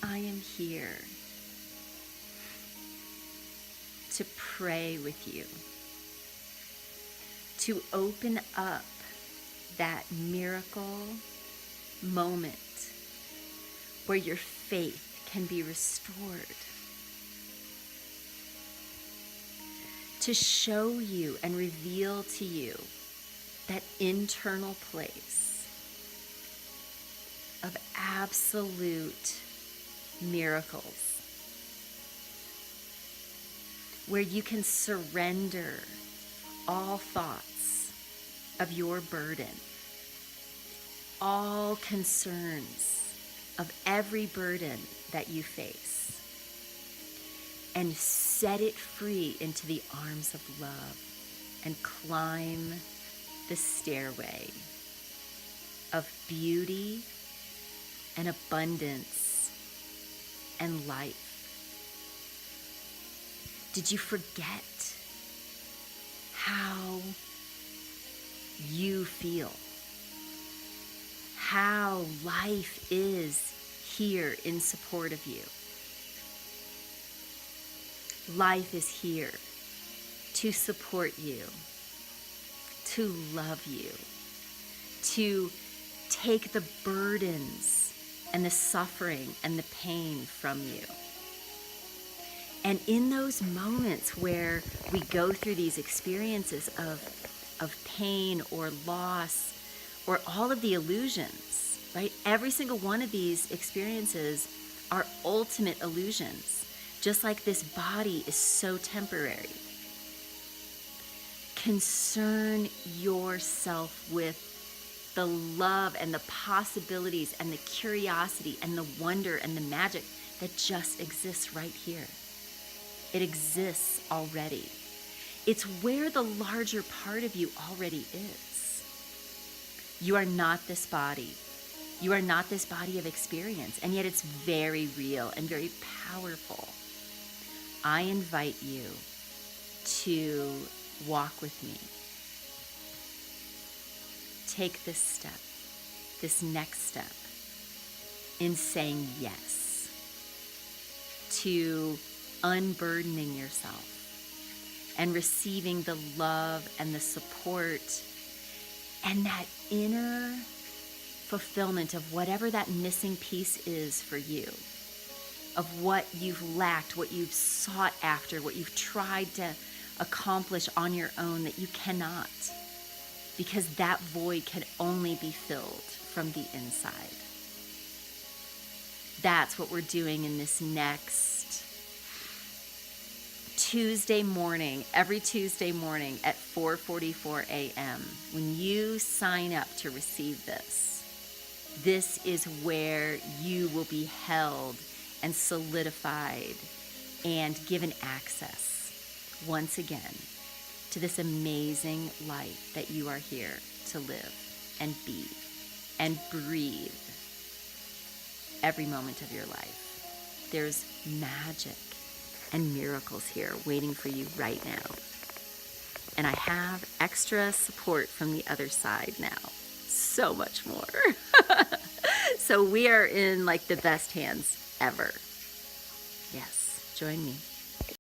I am here to pray with you, to open up that miracle moment where your faith can be restored, to show you and reveal to you that internal place of absolute miracles, where you can surrender all thoughts of your burden, all concerns of every burden that you face, and set it free into the arms of love and climb the stairway of beauty and abundance and life. Did you forget how you feel? How life is here in support of you? Life is here to support you, to love you, to take the burdens and the suffering and the pain from you. And in those moments where we go through these experiences of pain or loss or all of the illusions, right? Every single one of these experiences are ultimate illusions. Just like this body is so temporary. Concern yourself with the love and the possibilities and the curiosity and the wonder and the magic that just exists right here. It exists already. It's where the larger part of you already is. You are not this body. You are not this body of experience, and yet it's very real and very powerful. I invite you to walk with me. Take this step, this next step, in saying yes to unburdening yourself and receiving the love and the support and that inner fulfillment of whatever that missing piece is for you, of what you've lacked, what you've sought after, what you've tried to accomplish on your own that you cannot, because that void can only be filled from the inside. That's what we're doing in this next Tuesday morning, every Tuesday morning at 4:44 a.m. When you sign up to receive this, this is where you will be held and solidified and given access once again to this amazing life that you are here to live and be and breathe every moment of your life. There's magic and miracles here waiting for you right now. And I have extra support from the other side now. So much more. So we are in like the best hands ever. Yes, join me.